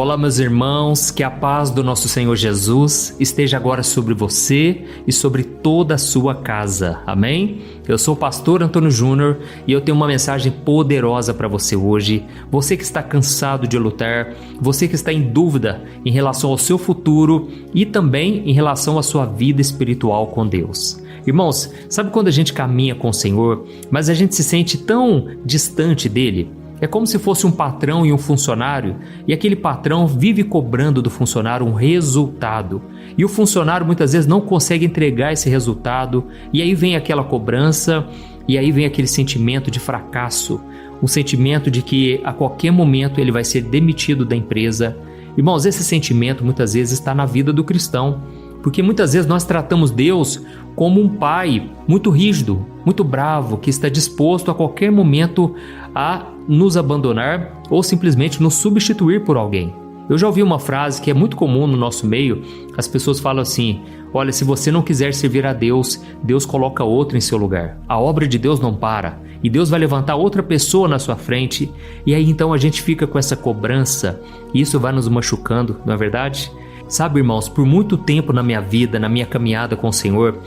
Olá, meus irmãos, que a paz do nosso Senhor Jesus esteja agora sobre você e sobre toda a sua casa. Amém? Eu sou o pastor Antônio Júnior e eu tenho uma mensagem poderosa para você hoje. Você que está cansado de lutar, você que está em dúvida em relação ao seu futuro e também em relação à sua vida espiritual com Deus. Irmãos, sabe quando a gente caminha com o Senhor, mas a gente se sente tão distante dele? É como se fosse um patrão e um funcionário, e aquele patrão vive cobrando do funcionário um resultado. E o funcionário muitas vezes não consegue entregar esse resultado, e aí vem aquela cobrança, e aí vem aquele sentimento de fracasso, um sentimento de que a qualquer momento ele vai ser demitido da empresa. Irmãos, esse sentimento muitas vezes está na vida do cristão, porque muitas vezes nós tratamos Deus como um pai muito rígido, muito bravo, que está disposto a qualquer momento a nos abandonar ou simplesmente nos substituir por alguém. Eu já ouvi uma frase que é muito comum no nosso meio, as pessoas falam assim: olha, se você não quiser servir a Deus, Deus coloca outro em seu lugar. A obra de Deus não para, e Deus vai levantar outra pessoa na sua frente, e aí então a gente fica com essa cobrança, e isso vai nos machucando, não é verdade? Sabe, irmãos, por muito tempo na minha vida, na minha caminhada com o Senhor,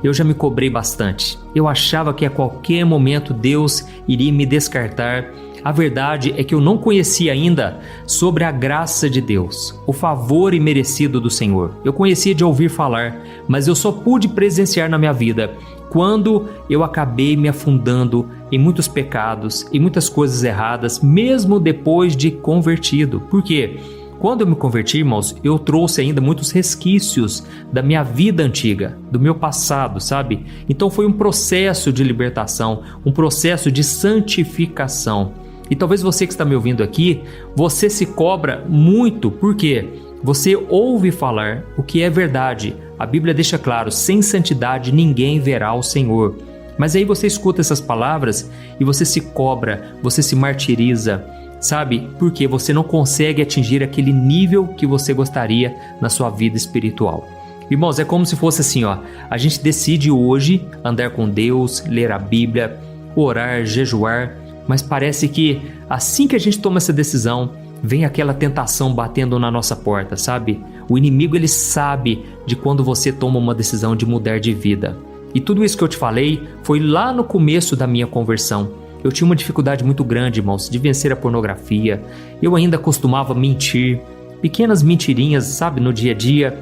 eu já me cobrei bastante. Eu achava que a qualquer momento Deus iria me descartar. A verdade é que eu não conhecia ainda sobre a graça de Deus, o favor imerecido do Senhor. Eu conhecia de ouvir falar, mas eu só pude presenciar na minha vida quando eu acabei me afundando em muitos pecados e muitas coisas erradas, mesmo depois de convertido. Por quê? Quando eu me converti, irmãos, eu trouxe ainda muitos resquícios da minha vida antiga, do meu passado, sabe? Então foi um processo de libertação, um processo de santificação. E talvez você que está me ouvindo aqui, você se cobra muito, porque você ouve falar o que é verdade. A Bíblia deixa claro: sem santidade ninguém verá o Senhor. Mas aí você escuta essas palavras e você se cobra, você se martiriza, sabe? Porque você não consegue atingir aquele nível que você gostaria na sua vida espiritual. Irmãos, é como se fosse assim, a gente decide hoje andar com Deus, ler a Bíblia, orar, jejuar, mas parece que assim que a gente toma essa decisão, vem aquela tentação batendo na nossa porta, sabe? O inimigo, ele sabe de quando você toma uma decisão de mudar de vida. E tudo isso que eu te falei foi lá no começo da minha conversão. Eu tinha uma dificuldade muito grande, irmãos, de vencer a pornografia. Eu ainda costumava mentir, pequenas mentirinhas, sabe, no dia a dia.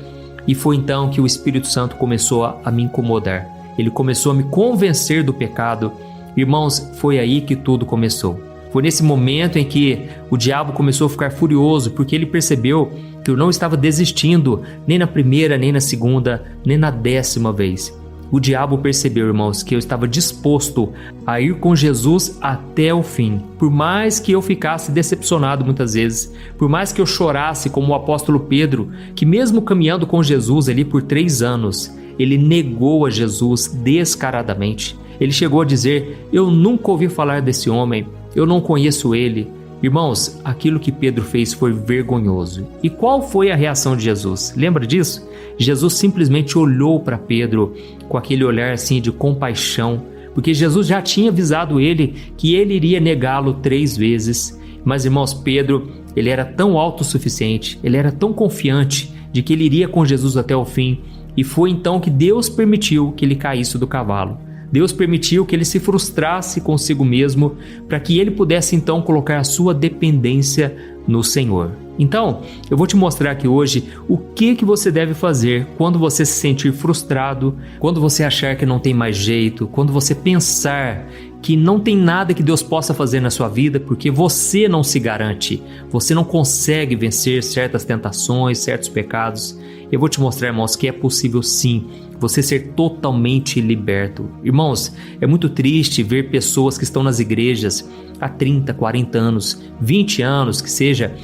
E foi então que o Espírito Santo começou a me incomodar. Ele começou a me convencer do pecado. Irmãos, foi aí que tudo começou. Foi nesse momento em que o diabo começou a ficar furioso, porque ele percebeu que eu não estava desistindo nem na primeira, nem na segunda, nem na 10ª vez. O diabo percebeu, irmãos, que eu estava disposto a ir com Jesus até o fim. Por mais que eu ficasse decepcionado muitas vezes, por mais que eu chorasse como o apóstolo Pedro, que mesmo caminhando com Jesus ali por 3 anos, ele negou a Jesus descaradamente. Ele chegou a dizer: eu nunca ouvi falar desse homem, eu não conheço ele. Irmãos, aquilo que Pedro fez foi vergonhoso. E qual foi a reação de Jesus? Lembra disso? Jesus simplesmente olhou para Pedro com aquele olhar assim de compaixão, porque Jesus já tinha avisado ele que ele iria negá-lo 3 vezes. Mas, irmãos, Pedro, ele era tão autossuficiente, ele era tão confiante de que ele iria com Jesus até o fim, e foi então que Deus permitiu que ele caísse do cavalo. Deus permitiu que ele se frustrasse consigo mesmo, para que ele pudesse então colocar a sua dependência no Senhor. Então, eu vou te mostrar aqui hoje o que você deve fazer quando você se sentir frustrado, quando você achar que não tem mais jeito, quando você pensar que não tem nada que Deus possa fazer na sua vida, porque você não se garante, você não consegue vencer certas tentações, certos pecados. Eu vou te mostrar, irmãos, que é possível sim você ser totalmente liberto. Irmãos, é muito triste ver pessoas que estão nas igrejas há 30, 40 anos, 20 anos que seja,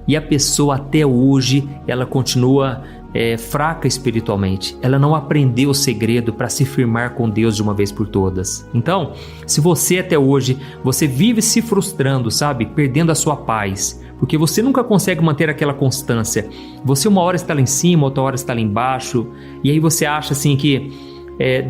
e a pessoa até hoje ela continua fraca espiritualmente. Ela não aprendeu o segredo para se firmar com Deus de uma vez por todas. Então, se você até hoje, você vive se frustrando, sabe? Perdendo a sua paz, porque você nunca consegue manter aquela constância. Você uma hora está lá em cima, outra hora está lá embaixo, e aí você acha assim que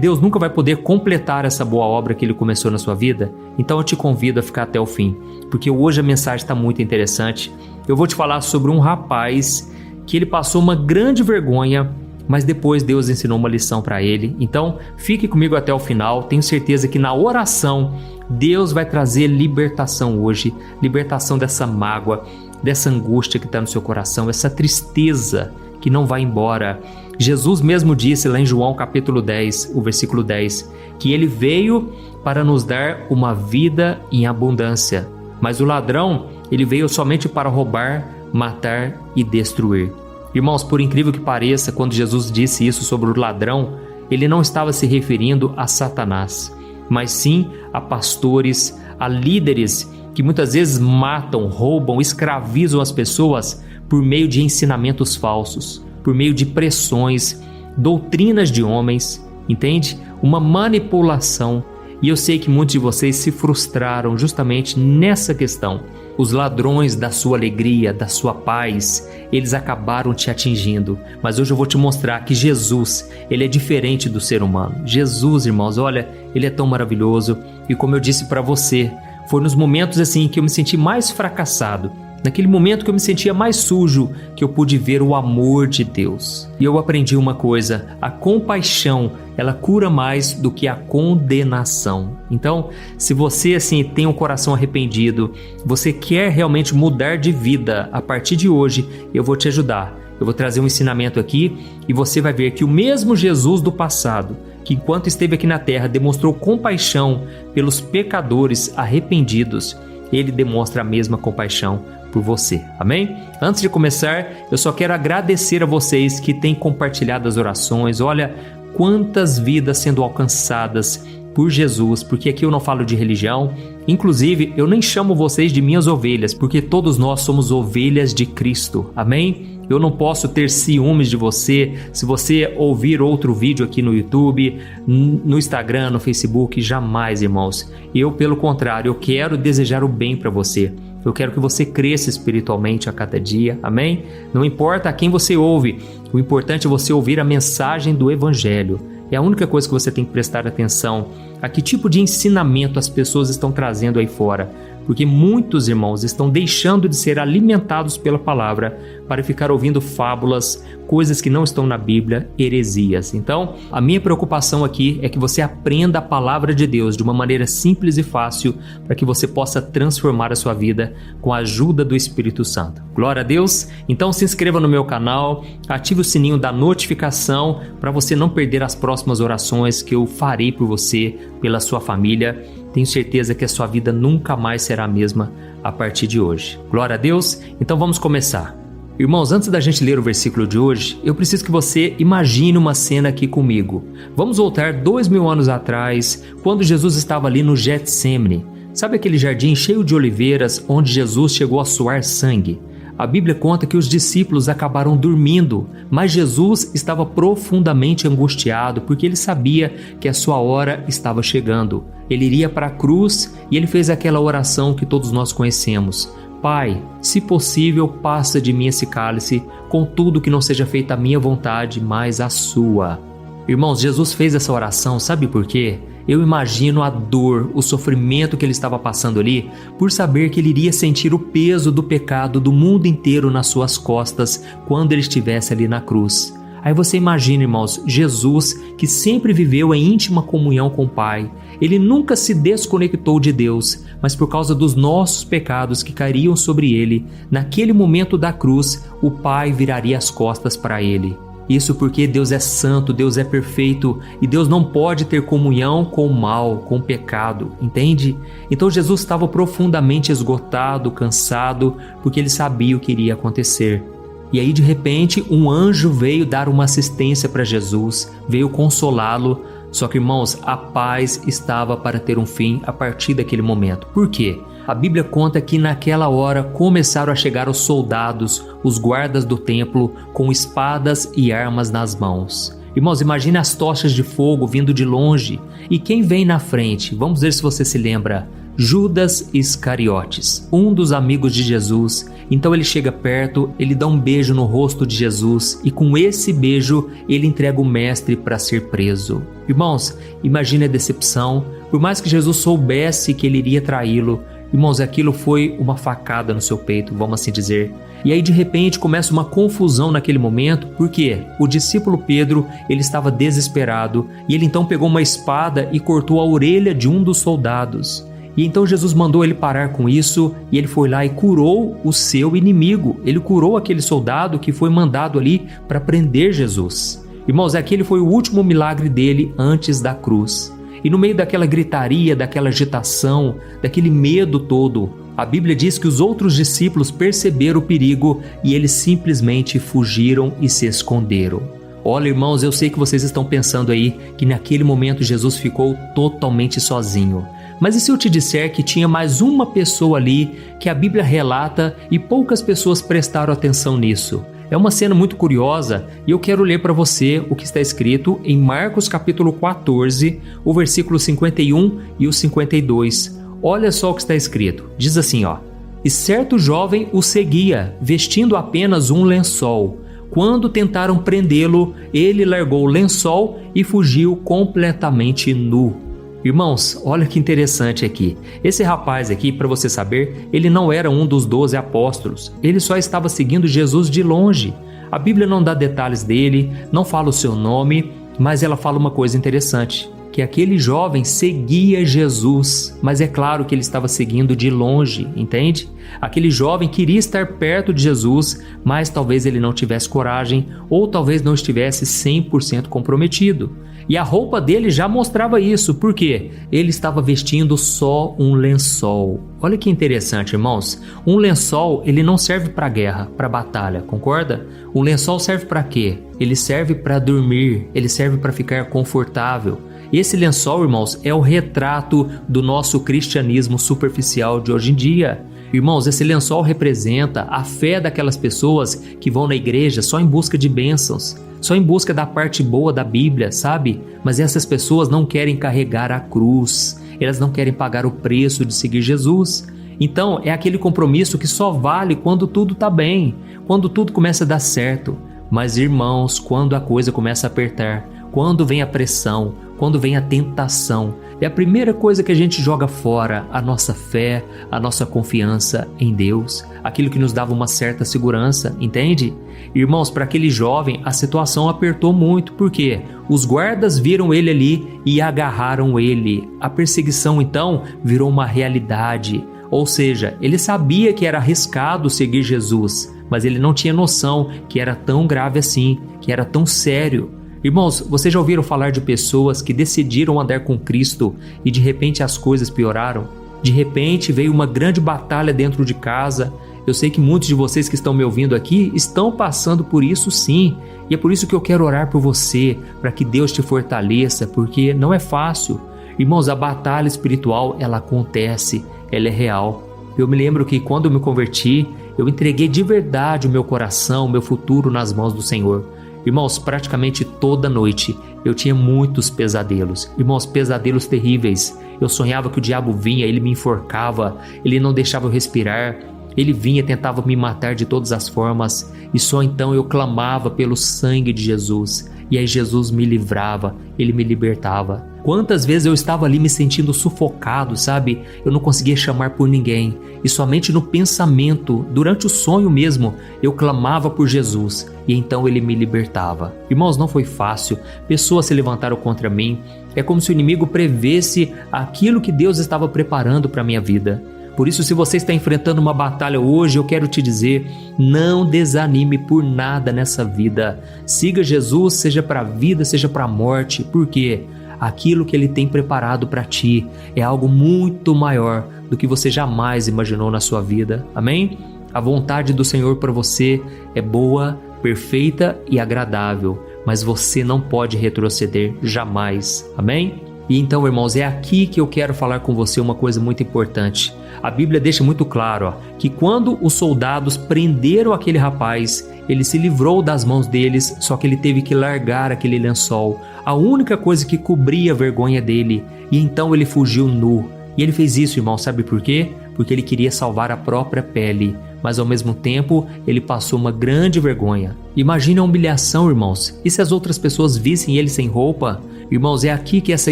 Deus nunca vai poder completar essa boa obra que Ele começou na sua vida. Então eu te convido a ficar até o fim, porque hoje a mensagem está muito interessante. eu vou te falar sobre um rapaz que ele passou uma grande vergonha, mas depois Deus ensinou uma lição para ele. Então, fique comigo até o final. Tenho certeza que na oração, Deus vai trazer libertação hoje, libertação dessa mágoa, dessa angústia que está no seu coração, essa tristeza que não vai embora. Jesus mesmo disse lá em João capítulo 10, o versículo 10, que ele veio para nos dar uma vida em abundância, mas o ladrão, ele veio somente para roubar, matar e destruir. Irmãos, por incrível que pareça, quando Jesus disse isso sobre o ladrão, ele não estava se referindo a Satanás, mas sim a pastores, a líderes que muitas vezes matam, roubam, escravizam as pessoas por meio de ensinamentos falsos, por meio de pressões, doutrinas de homens, entende? Uma manipulação. E eu sei que muitos de vocês se frustraram justamente nessa questão. Os ladrões da sua alegria, da sua paz, eles acabaram te atingindo. Mas hoje eu vou te mostrar que Jesus, ele é diferente do ser humano. Jesus, irmãos, olha, ele é tão maravilhoso. E como eu disse para você, foi nos momentos assim que eu me senti mais fracassado, naquele momento que eu me sentia mais sujo, que eu pude ver o amor de Deus. E eu aprendi uma coisa: a compaixão, ela cura mais do que a condenação. Então, se você assim tem um coração arrependido, você quer realmente mudar de vida a partir de hoje, eu vou te ajudar. Eu vou trazer um ensinamento aqui e você vai ver que o mesmo Jesus do passado, que enquanto esteve aqui na terra demonstrou compaixão pelos pecadores arrependidos, ele demonstra a mesma compaixão por você, amém? Antes de começar, eu só quero agradecer a vocês que têm compartilhado as orações. Olha quantas vidas sendo alcançadas por Jesus, porque aqui eu não falo de religião. Inclusive, eu nem chamo vocês de minhas ovelhas, porque todos nós somos ovelhas de Cristo, amém? Eu não posso ter ciúmes de você se você ouvir outro vídeo aqui no YouTube, no Instagram, no Facebook, jamais, irmãos. Eu, pelo contrário, eu quero desejar o bem para você. Eu quero que você cresça espiritualmente a cada dia, amém? Não importa a quem você ouve, o importante é você ouvir a mensagem do Evangelho. É a única coisa que você tem que prestar atenção, a que tipo de ensinamento as pessoas estão trazendo aí fora. Porque muitos irmãos estão deixando de ser alimentados pela palavra para ficar ouvindo fábulas, coisas que não estão na Bíblia, heresias. Então, a minha preocupação aqui é que você aprenda a palavra de Deus de uma maneira simples e fácil para que você possa transformar a sua vida com a ajuda do Espírito Santo. Glória a Deus! Então se inscreva no meu canal, ative o sininho da notificação para você não perder as próximas orações que eu farei por você, pela sua família. Tenho certeza que a sua vida nunca mais será a mesma a partir de hoje. Glória a Deus! Então vamos começar. Irmãos, antes da gente ler o versículo de hoje, eu preciso que você imagine uma cena aqui comigo. Vamos voltar 2000 anos atrás, quando Jesus estava ali no Getsêmani. Sabe aquele jardim cheio de oliveiras onde Jesus chegou a suar sangue? A Bíblia conta que os discípulos acabaram dormindo, mas Jesus estava profundamente angustiado porque ele sabia que a sua hora estava chegando. Ele iria para a cruz e ele fez aquela oração que todos nós conhecemos. Pai, se possível, passa de mim esse cálice, contudo que não seja feita a minha vontade, mas a sua. Irmãos, Jesus fez essa oração, sabe por quê? Eu imagino a dor, o sofrimento que ele estava passando ali, por saber que ele iria sentir o peso do pecado do mundo inteiro nas suas costas quando ele estivesse ali na cruz. Aí você imagina, irmãos, Jesus, que sempre viveu em íntima comunhão com o Pai. Ele nunca se desconectou de Deus, mas por causa dos nossos pecados que cairiam sobre ele, naquele momento da cruz, o Pai viraria as costas para ele. Isso porque Deus é santo, Deus é perfeito e Deus não pode ter comunhão com o mal, com o pecado, entende? Então Jesus estava profundamente esgotado, cansado, porque ele sabia o que iria acontecer. E aí de repente um anjo veio dar uma assistência para Jesus, veio consolá-lo. Só que, irmãos, a paz estava para ter um fim a partir daquele momento. Por quê? A Bíblia conta que naquela hora começaram a chegar os soldados, os guardas do templo, com espadas e armas nas mãos. Irmãos, imagine as tochas de fogo vindo de longe. E quem vem na frente? Vamos ver se você se lembra. Judas Iscariotes, um dos amigos de Jesus. Então ele chega perto, ele dá um beijo no rosto de Jesus e com esse beijo ele entrega o mestre para ser preso. Irmãos, imagine a decepção. Por mais que Jesus soubesse que ele iria traí-lo, Irmãos, aquilo foi uma facada no seu peito, vamos assim dizer. E aí de repente começa uma confusão naquele momento, porque o discípulo Pedro, ele estava desesperado e ele então pegou uma espada e cortou a orelha de um dos soldados. E então Jesus mandou ele parar com isso e ele foi lá e curou o seu inimigo. Ele curou aquele soldado que foi mandado ali para prender Jesus. Irmãos, aquele foi o último milagre dele antes da cruz. E no meio daquela gritaria, daquela agitação, daquele medo todo, a Bíblia diz que os outros discípulos perceberam o perigo e eles simplesmente fugiram e se esconderam. Olha, irmãos, eu sei que vocês estão pensando aí que naquele momento Jesus ficou totalmente sozinho. Mas e se eu te disser que tinha mais uma pessoa ali que a Bíblia relata e poucas pessoas prestaram atenção nisso? É uma cena muito curiosa e eu quero ler para você o que está escrito em Marcos capítulo 14, o versículo 51 e o 52. Olha só o que está escrito. Diz assim, ó: E certo jovem o seguia, vestindo apenas um lençol. Quando tentaram prendê-lo, ele largou o lençol e fugiu completamente nu. Irmãos, olha que interessante aqui. Esse rapaz aqui, para você saber, ele não era um dos 12 apóstolos. Ele só estava seguindo Jesus de longe. A Bíblia não dá detalhes dele, não fala o seu nome, mas ela fala uma coisa interessante, que aquele jovem seguia Jesus, mas é claro que ele estava seguindo de longe, entende? Aquele jovem queria estar perto de Jesus, mas talvez ele não tivesse coragem ou talvez não estivesse 100% comprometido. E a roupa dele já mostrava isso, porque ele estava vestindo só um lençol. Olha que interessante, irmãos. Um lençol, ele não serve para guerra, para batalha, concorda? Um lençol serve para quê? Ele serve para dormir, ele serve para ficar confortável. Esse lençol, irmãos, é o retrato do nosso cristianismo superficial de hoje em dia. Irmãos, esse lençol representa a fé daquelas pessoas que vão na igreja só em busca de bênçãos, só em busca da parte boa da Bíblia, sabe? Mas essas pessoas não querem carregar a cruz, elas não querem pagar o preço de seguir Jesus. Então, é aquele compromisso que só vale quando tudo está bem, quando tudo começa a dar certo. Mas, irmãos, quando a coisa começa a apertar, quando vem a pressão, quando vem a tentação, é a primeira coisa que a gente joga fora, a nossa fé, a nossa confiança em Deus, aquilo que nos dava uma certa segurança, entende? Irmãos, para aquele jovem a situação apertou muito, porque os guardas viram ele ali e agarraram ele. A perseguição então virou uma realidade, ou seja, ele sabia que era arriscado seguir Jesus, mas ele não tinha noção que era tão grave assim, que era tão sério. Irmãos, vocês já ouviram falar de pessoas que decidiram andar com Cristo e de repente as coisas pioraram? De repente veio uma grande batalha dentro de casa. Eu sei que muitos de vocês que estão me ouvindo aqui estão passando por isso sim. E é por isso que eu quero orar por você, para que Deus te fortaleça, porque não é fácil. Irmãos, a batalha espiritual, ela acontece, ela é real. Eu me lembro que quando eu me converti, eu entreguei de verdade o meu coração, o meu futuro nas mãos do Senhor. Irmãos, praticamente toda noite eu tinha muitos pesadelos. Irmãos, pesadelos terríveis. Eu sonhava que o diabo vinha, ele me enforcava, ele não deixava eu respirar. Ele vinha, tentava me matar de todas as formas. E só então eu clamava pelo sangue de Jesus. E aí Jesus me livrava, ele me libertava. Quantas vezes eu estava ali me sentindo sufocado, sabe? Eu não conseguia chamar por ninguém. E somente no pensamento, durante o sonho mesmo, eu clamava por Jesus. E então ele me libertava. Irmãos, não foi fácil. Pessoas se levantaram contra mim. É como se o inimigo prevesse aquilo que Deus estava preparando para a minha vida. Por isso, se você está enfrentando uma batalha hoje, eu quero te dizer, não desanime por nada nessa vida. Siga Jesus, seja para a vida, seja para a morte. Por quê? Aquilo que Ele tem preparado para ti é algo muito maior do que você jamais imaginou na sua vida. Amém? A vontade do Senhor para você é boa, perfeita e agradável, mas você não pode retroceder jamais. Amém? E então, irmãos, é aqui que eu quero falar com você uma coisa muito importante. A Bíblia deixa muito claro que quando os soldados prenderam aquele rapaz, ele se livrou das mãos deles, só que ele teve que largar aquele lençol, a única coisa que cobria a vergonha dele, e então ele fugiu nu. E ele fez isso, irmão, sabe por quê? Porque ele queria salvar a própria pele, mas ao mesmo tempo ele passou uma grande vergonha. Imagine a humilhação, irmãos. E se as outras pessoas vissem ele sem roupa? Irmãos, é aqui que essa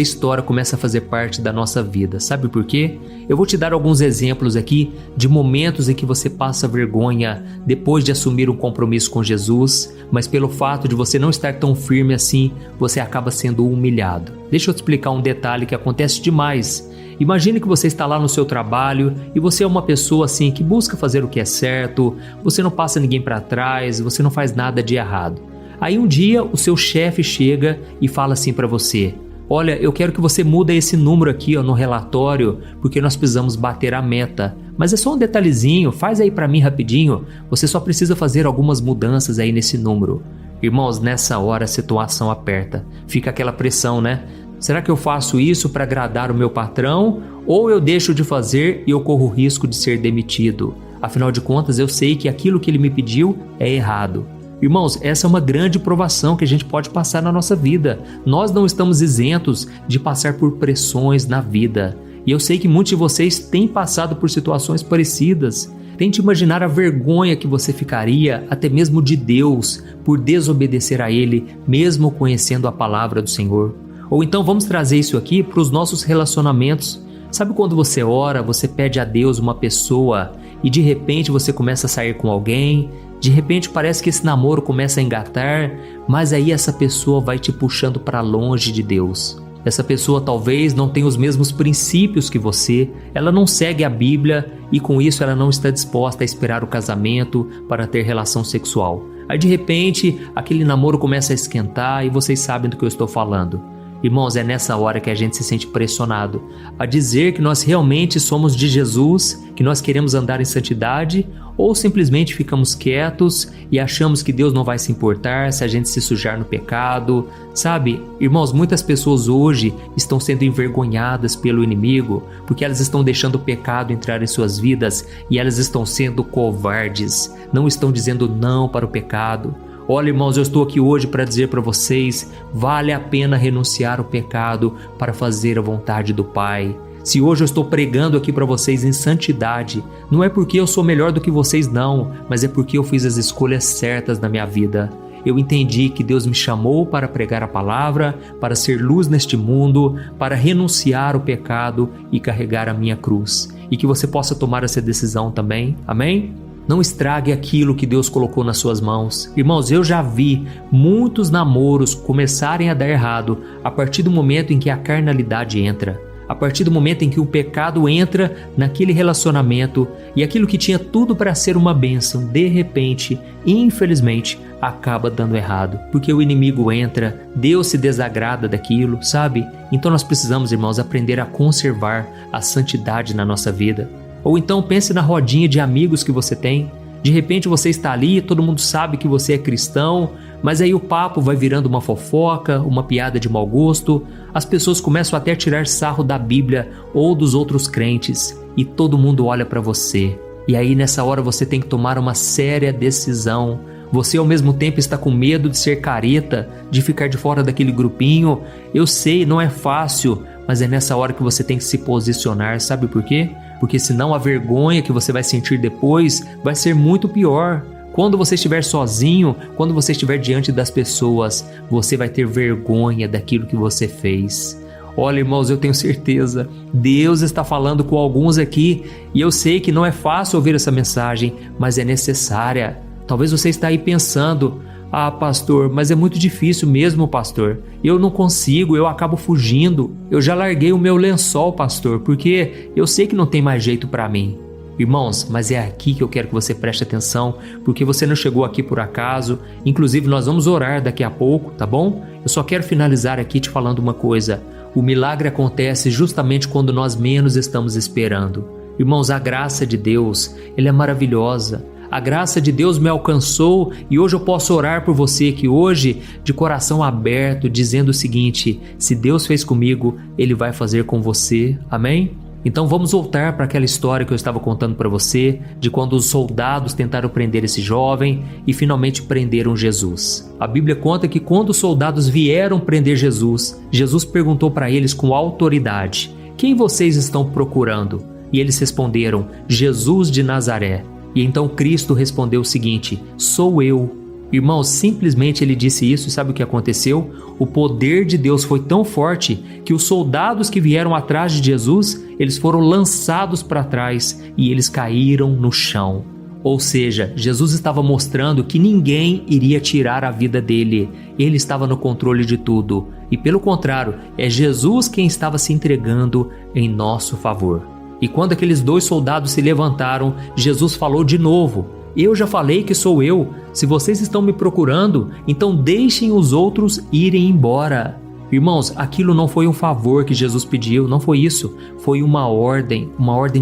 história começa a fazer parte da nossa vida. Sabe por quê? Eu vou te dar alguns exemplos aqui de momentos em que você passa vergonha depois de assumir um compromisso com Jesus, mas pelo fato de você não estar tão firme assim, você acaba sendo humilhado. Deixa eu te explicar um detalhe que acontece demais. Imagine que você está lá no seu trabalho e você é uma pessoa assim que busca fazer o que é certo, você não passa ninguém para trás, você não faz nada de errado. Aí um dia o seu chefe chega e fala assim para você: olha, eu quero que você mude esse número aqui no relatório, porque nós precisamos bater a meta. Mas é só um detalhezinho, faz aí para mim rapidinho, você só precisa fazer algumas mudanças aí nesse número. Irmãos, nessa hora a situação aperta, fica aquela pressão, né? Será que eu faço isso para agradar o meu patrão ou eu deixo de fazer e eu corro o risco de ser demitido? Afinal de contas, eu sei que aquilo que ele me pediu é errado. Irmãos, essa é uma grande provação que a gente pode passar na nossa vida. Nós não estamos isentos de passar por pressões na vida. E eu sei que muitos de vocês têm passado por situações parecidas. Tente imaginar a vergonha que você ficaria, até mesmo de Deus, por desobedecer a Ele, mesmo conhecendo a palavra do Senhor. Ou então vamos trazer isso aqui para os nossos relacionamentos. Sabe quando você ora, você pede a Deus uma pessoa e de repente você começa a sair com alguém, de repente parece que esse namoro começa a engatar, mas aí essa pessoa vai te puxando para longe de Deus. Essa pessoa talvez não tenha os mesmos princípios que você, ela não segue a Bíblia e com isso ela não está disposta a esperar o casamento para ter relação sexual. Aí de repente aquele namoro começa a esquentar e vocês sabem do que eu estou falando. Irmãos, é nessa hora que a gente se sente pressionado a dizer que nós realmente somos de Jesus, que nós queremos andar em santidade, ou simplesmente ficamos quietos e achamos que Deus não vai se importar se a gente se sujar no pecado. Sabe, irmãos, muitas pessoas hoje estão sendo envergonhadas pelo inimigo porque elas estão deixando o pecado entrar em suas vidas e elas estão sendo covardes, não estão dizendo não para o pecado. Olha, irmãos, eu estou aqui hoje para dizer para vocês, vale a pena renunciar ao pecado para fazer a vontade do Pai. Se hoje eu estou pregando aqui para vocês em santidade, não é porque eu sou melhor do que vocês não, mas é porque eu fiz as escolhas certas na minha vida. Eu entendi que Deus me chamou para pregar a palavra, para ser luz neste mundo, para renunciar ao pecado e carregar a minha cruz. E que você possa tomar essa decisão também, amém? Não estrague aquilo que Deus colocou nas suas mãos. Irmãos, eu já vi muitos namoros começarem a dar errado a partir do momento em que a carnalidade entra. A partir do momento em que o pecado entra naquele relacionamento e aquilo que tinha tudo para ser uma bênção, de repente, infelizmente, acaba dando errado. Porque o inimigo entra, Deus se desagrada daquilo, sabe? Então nós precisamos, irmãos, aprender a conservar a santidade na nossa vida. Ou então pense na rodinha de amigos que você tem. De repente você está ali, todo mundo sabe que você é cristão, mas aí o papo vai virando uma fofoca, uma piada de mau gosto. As pessoas começam até a tirar sarro da Bíblia ou dos outros crentes e todo mundo olha para você. E aí nessa hora você tem que tomar uma séria decisão. Você ao mesmo tempo está com medo de ser careta, de ficar de fora daquele grupinho. Eu sei, não é fácil, mas é nessa hora que você tem que se posicionar. Sabe por quê? Porque senão a vergonha que você vai sentir depois vai ser muito pior. Quando você estiver sozinho, quando você estiver diante das pessoas, você vai ter vergonha daquilo que você fez. Olha, irmãos, eu tenho certeza, Deus está falando com alguns aqui e eu sei que não é fácil ouvir essa mensagem, mas é necessária. Talvez você está aí pensando: ah, pastor, mas é muito difícil mesmo, pastor. Eu não consigo, eu acabo fugindo. Eu já larguei o meu lençol, pastor, porque eu sei que não tem mais jeito para mim. Irmãos, mas é aqui que eu quero que você preste atenção, porque você não chegou aqui por acaso. Inclusive, nós vamos orar daqui a pouco, tá bom? Eu só quero finalizar aqui te falando uma coisa. O milagre acontece justamente quando nós menos estamos esperando. Irmãos, a graça de Deus, ela é maravilhosa. A graça de Deus me alcançou e hoje eu posso orar por você aqui hoje de coração aberto, dizendo o seguinte: se Deus fez comigo, Ele vai fazer com você. Amém? Então vamos voltar para aquela história que eu estava contando para você, de quando os soldados tentaram prender esse jovem e finalmente prenderam Jesus. A Bíblia conta que quando os soldados vieram prender Jesus, Jesus perguntou para eles com autoridade: quem vocês estão procurando? E eles responderam: Jesus de Nazaré. E então Cristo respondeu o seguinte: sou eu. Irmãos, simplesmente ele disse isso e sabe o que aconteceu? O poder de Deus foi tão forte que os soldados que vieram atrás de Jesus, eles foram lançados para trás e eles caíram no chão. Ou seja, Jesus estava mostrando que ninguém iria tirar a vida dele. Ele estava no controle de tudo. E pelo contrário, é Jesus quem estava se entregando em nosso favor. E quando aqueles 2 soldados se levantaram, Jesus falou de novo: eu já falei que sou eu. Se vocês estão me procurando, então deixem os outros irem embora. Irmãos, aquilo não foi um favor que Jesus pediu, não foi isso. Foi uma ordem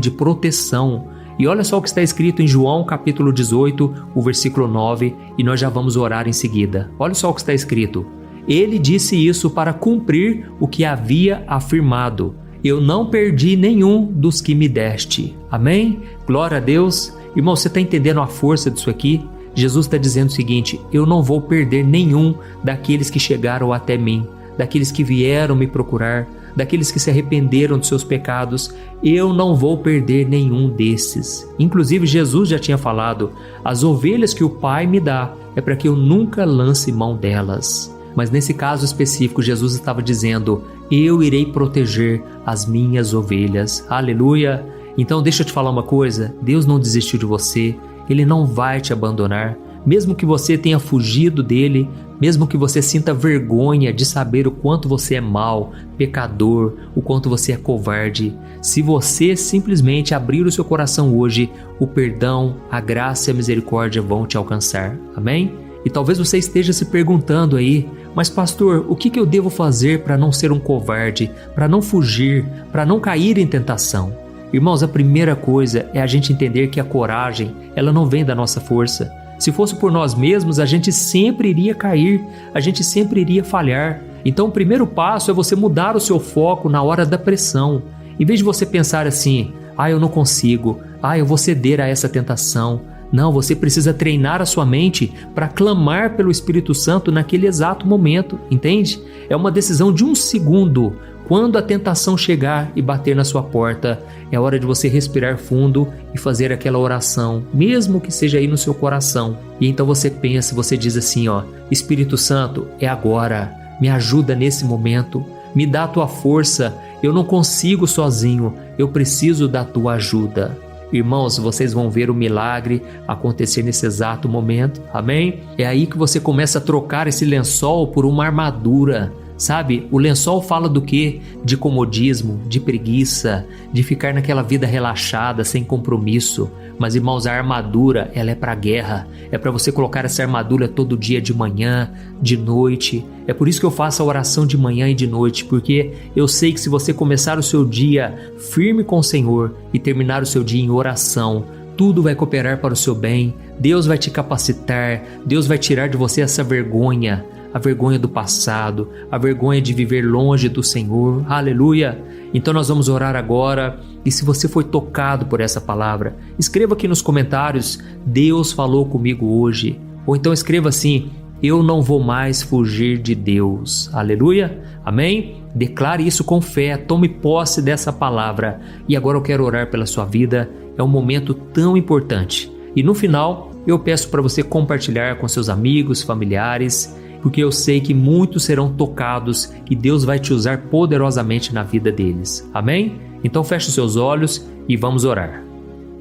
de proteção. E olha só o que está escrito em João capítulo 18, o versículo 9, e nós já vamos orar em seguida. Olha só o que está escrito. Ele disse isso para cumprir o que havia afirmado: eu não perdi nenhum dos que me deste. Amém? Glória a Deus. Irmão, você está entendendo a força disso aqui? Jesus está dizendo o seguinte: eu não vou perder nenhum daqueles que chegaram até mim, daqueles que vieram me procurar, daqueles que se arrependeram dos seus pecados. Eu não vou perder nenhum desses. Inclusive, Jesus já tinha falado: as ovelhas que o Pai me dá é para que eu nunca lance mão delas. Mas nesse caso específico, Jesus estava dizendo: eu irei proteger as minhas ovelhas. Aleluia! Então deixa eu te falar uma coisa, Deus não desistiu de você, Ele não vai te abandonar. Mesmo que você tenha fugido dele, mesmo que você sinta vergonha de saber o quanto você é mau, pecador, o quanto você é covarde, se você simplesmente abrir o seu coração hoje, o perdão, a graça e a misericórdia vão te alcançar. Amém? E talvez você esteja se perguntando aí: mas pastor, o que eu devo fazer para não ser um covarde, para não fugir, para não cair em tentação? Irmãos, a primeira coisa é a gente entender que a coragem, ela não vem da nossa força. Se fosse por nós mesmos, a gente sempre iria cair, a gente sempre iria falhar. Então o primeiro passo é você mudar o seu foco na hora da pressão. Em vez de você pensar assim: eu não consigo, eu vou ceder a essa tentação. Não, você precisa treinar a sua mente para clamar pelo Espírito Santo naquele exato momento, entende? É uma decisão de um segundo. Quando a tentação chegar e bater na sua porta, é hora de você respirar fundo e fazer aquela oração, mesmo que seja aí no seu coração. E então você pensa, você diz assim: Espírito Santo, é agora, me ajuda nesse momento, me dá a tua força, eu não consigo sozinho, eu preciso da tua ajuda. Irmãos, vocês vão ver o milagre acontecer nesse exato momento, amém? É aí que você começa a trocar esse lençol por uma armadura. Sabe, o lençol fala do quê? De comodismo, de preguiça, de ficar naquela vida relaxada, sem compromisso. Mas, irmãos, a armadura, ela é para a guerra. É para você colocar essa armadura todo dia, de manhã, de noite. É por isso que eu faço a oração de manhã e de noite, porque eu sei que se você começar o seu dia firme com o Senhor e terminar o seu dia em oração, tudo vai cooperar para o seu bem. Deus vai te capacitar, Deus vai tirar de você essa vergonha, a vergonha do passado, a vergonha de viver longe do Senhor. Aleluia! Então nós vamos orar agora, e se você foi tocado por essa palavra, escreva aqui nos comentários: Deus falou comigo hoje. Ou então escreva assim: eu não vou mais fugir de Deus. Aleluia! Amém? Declare isso com fé, tome posse dessa palavra. E agora eu quero orar pela sua vida. É um momento tão importante. E no final, eu peço para você compartilhar com seus amigos, familiares, porque eu sei que muitos serão tocados e Deus vai te usar poderosamente na vida deles. Amém? Então feche os seus olhos e vamos orar.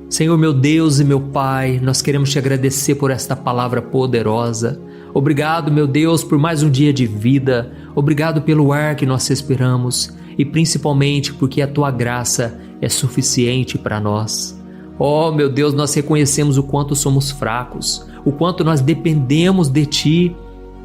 Senhor, meu Deus e meu Pai, nós queremos te agradecer por esta palavra poderosa. Obrigado, meu Deus, por mais um dia de vida. Obrigado pelo ar que nós respiramos e principalmente porque a tua graça é suficiente para nós. Oh, meu Deus, nós reconhecemos o quanto somos fracos, o quanto nós dependemos de ti.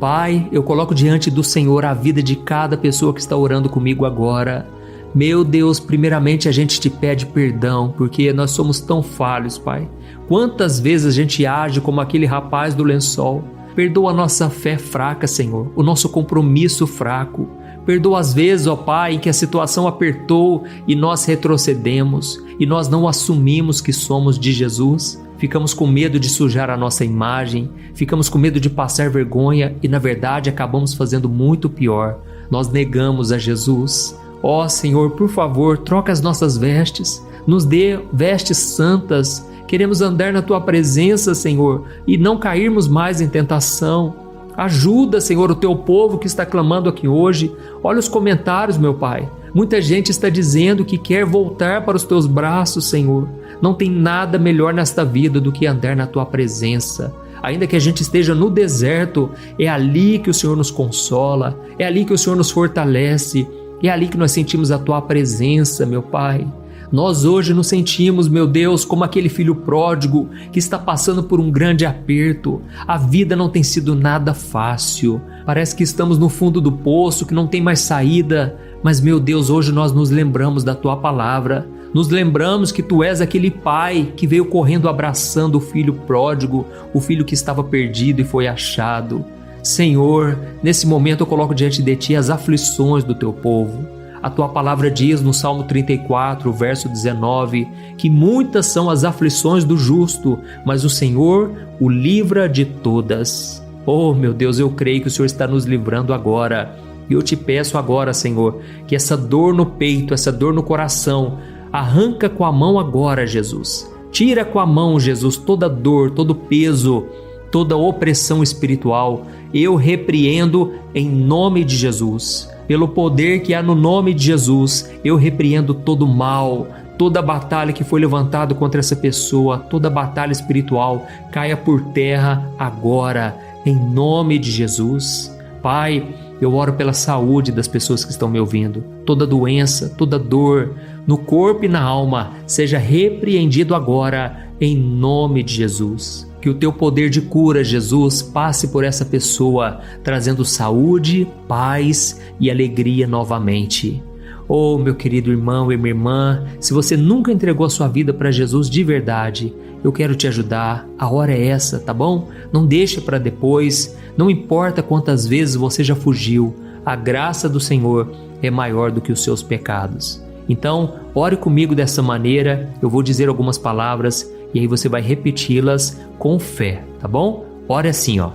Pai, eu coloco diante do Senhor a vida de cada pessoa que está orando comigo agora. Meu Deus, primeiramente a gente te pede perdão, porque nós somos tão falhos, Pai. Quantas vezes a gente age como aquele rapaz do lençol? Perdoa a nossa fé fraca, Senhor, o nosso compromisso fraco. Perdoa as vezes, ó Pai, em que a situação apertou e nós retrocedemos e nós não assumimos que somos de Jesus. Ficamos com medo de sujar a nossa imagem, ficamos com medo de passar vergonha e, na verdade, acabamos fazendo muito pior. Nós negamos a Jesus. Ó Senhor, por favor, troca as nossas vestes, nos dê vestes santas Queremos andar na Tua presença, Senhor, e não cairmos mais em tentação. Ajuda, Senhor, o Teu povo que está clamando aqui hoje. Olha os comentários, meu Pai. Muita gente está dizendo que quer voltar para os Teus braços, Senhor. Não tem nada melhor nesta vida do que andar na Tua presença. Ainda que a gente esteja no deserto, é ali que o Senhor nos consola, é ali que o Senhor nos fortalece, é ali que nós sentimos a Tua presença, meu Pai. Nós hoje nos sentimos, meu Deus, como aquele filho pródigo que está passando por um grande aperto. A vida não tem sido nada fácil. Parece que estamos no fundo do poço, que não tem mais saída. Mas, meu Deus, hoje nós nos lembramos da Tua palavra. Nos lembramos que Tu és aquele pai que veio correndo abraçando o filho pródigo, o filho que estava perdido e foi achado. Senhor, nesse momento eu coloco diante de Ti as aflições do Teu povo. A Tua palavra diz no Salmo 34, verso 19, que muitas são as aflições do justo, mas o Senhor o livra de todas. Oh, meu Deus, eu creio que o Senhor está nos livrando agora. E eu Te peço agora, Senhor, que essa dor no peito, essa dor no coração, arranca com a mão agora, Jesus. Tira com a mão, Jesus, toda dor, todo peso, toda opressão espiritual. Eu repreendo em nome de Jesus. Pelo poder que há no nome de Jesus, eu repreendo todo mal, toda batalha que foi levantada contra essa pessoa, toda batalha espiritual, caia por terra agora, em nome de Jesus. Pai, eu oro pela saúde das pessoas que estão me ouvindo. Toda doença, toda dor, no corpo e na alma, seja repreendido agora, em nome de Jesus. Que o Teu poder de cura, Jesus, passe por essa pessoa, trazendo saúde, paz e alegria novamente. Oh, meu querido irmão e minha irmã, se você nunca entregou a sua vida para Jesus de verdade, eu quero te ajudar. A hora é essa, tá bom? Não deixe para depois. Não importa quantas vezes você já fugiu, a graça do Senhor é maior do que os seus pecados. Então, ore comigo dessa maneira. Eu vou dizer algumas palavras e aí você vai repeti-las com fé, tá bom? Ore assim, ó.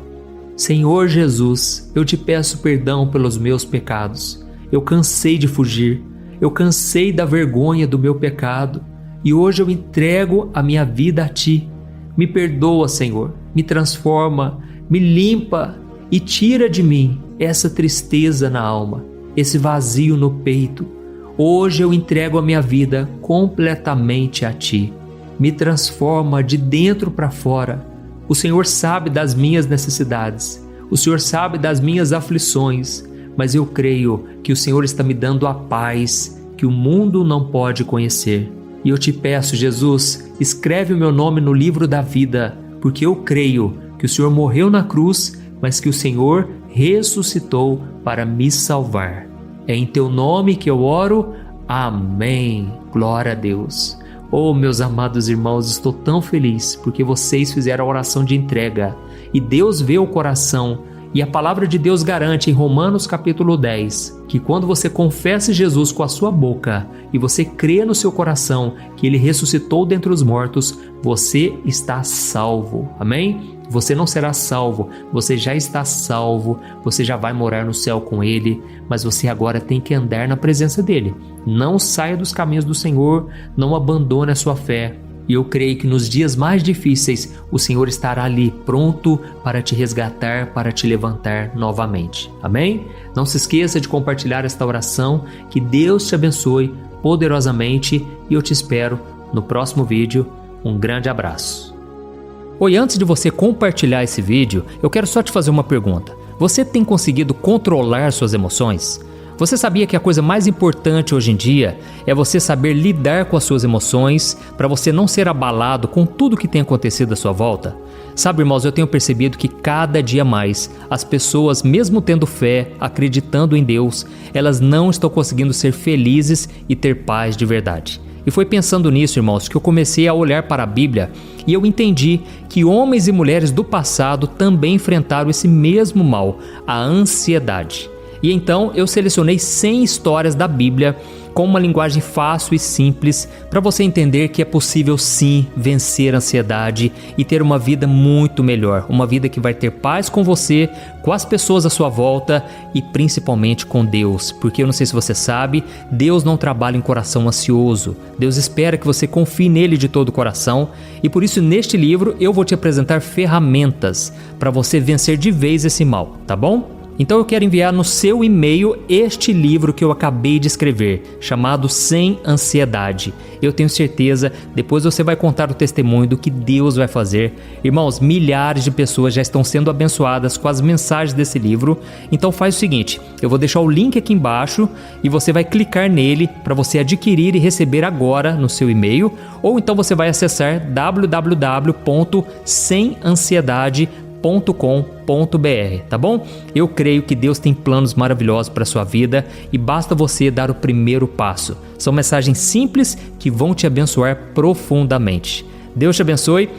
Senhor Jesus, eu Te peço perdão pelos meus pecados. Eu cansei de fugir. Eu cansei da vergonha do meu pecado. E hoje eu entrego a minha vida a Ti. Me perdoa, Senhor. Me transforma, me limpa e tira de mim essa tristeza na alma, esse vazio no peito. Hoje eu entrego a minha vida completamente a Ti. Me transforma de dentro para fora. O Senhor sabe das minhas necessidades. O Senhor sabe das minhas aflições. Mas eu creio que o Senhor está me dando a paz que o mundo não pode conhecer. E eu Te peço, Jesus, escreve o meu nome no livro da vida, porque eu creio que o Senhor morreu na cruz, mas que o Senhor ressuscitou para me salvar. É em Teu nome que eu oro. Amém. Glória a Deus. Oh, meus amados irmãos, estou tão feliz porque vocês fizeram a oração de entrega e Deus vê o coração. E a palavra de Deus garante em Romanos capítulo 10 que quando você confessa Jesus com a sua boca e você crê no seu coração que Ele ressuscitou dentre os mortos, você está salvo. Amém? Você não será salvo, você já está salvo, você já vai morar no céu com Ele, mas você agora tem que andar na presença dEle. Não saia dos caminhos do Senhor, não abandone a sua fé. E eu creio que nos dias mais difíceis, o Senhor estará ali pronto para te resgatar, para te levantar novamente. Amém? Não se esqueça de compartilhar esta oração, que Deus te abençoe poderosamente e eu te espero no próximo vídeo. Um grande abraço. Oi, antes de você compartilhar esse vídeo, eu quero só te fazer uma pergunta. Você tem conseguido controlar suas emoções? Você sabia que a coisa mais importante hoje em dia é você saber lidar com as suas emoções para você não ser abalado com tudo que tem acontecido à sua volta? Sabe, irmãos, eu tenho percebido que cada dia mais as pessoas, mesmo tendo fé, acreditando em Deus, elas não estão conseguindo ser felizes e ter paz de verdade. E foi pensando nisso, irmãos, que eu comecei a olhar para a Bíblia e eu entendi que homens e mulheres do passado também enfrentaram esse mesmo mal, a ansiedade. E então eu selecionei 100 histórias da Bíblia com uma linguagem fácil e simples para você entender que é possível sim vencer a ansiedade e ter uma vida muito melhor, uma vida que vai ter paz com você, com as pessoas à sua volta e principalmente com Deus, porque eu não sei se você sabe, Deus não trabalha em coração ansioso, Deus espera que você confie nele de todo o coração e por isso neste livro eu vou te apresentar ferramentas para você vencer de vez esse mal, tá bom? Então eu quero enviar no seu e-mail este livro que eu acabei de escrever, chamado Sem Ansiedade. Eu tenho certeza, depois você vai contar o testemunho do que Deus vai fazer. Irmãos, milhares de pessoas já estão sendo abençoadas com as mensagens desse livro. Então faz o seguinte, eu vou deixar o link aqui embaixo e você vai clicar nele para você adquirir e receber agora no seu e-mail. Ou então você vai acessar www.semansiedade.com.br, tá bom? Eu creio que Deus tem planos maravilhosos para a sua vida e basta você dar o primeiro passo. São mensagens simples que vão te abençoar profundamente. Deus te abençoe.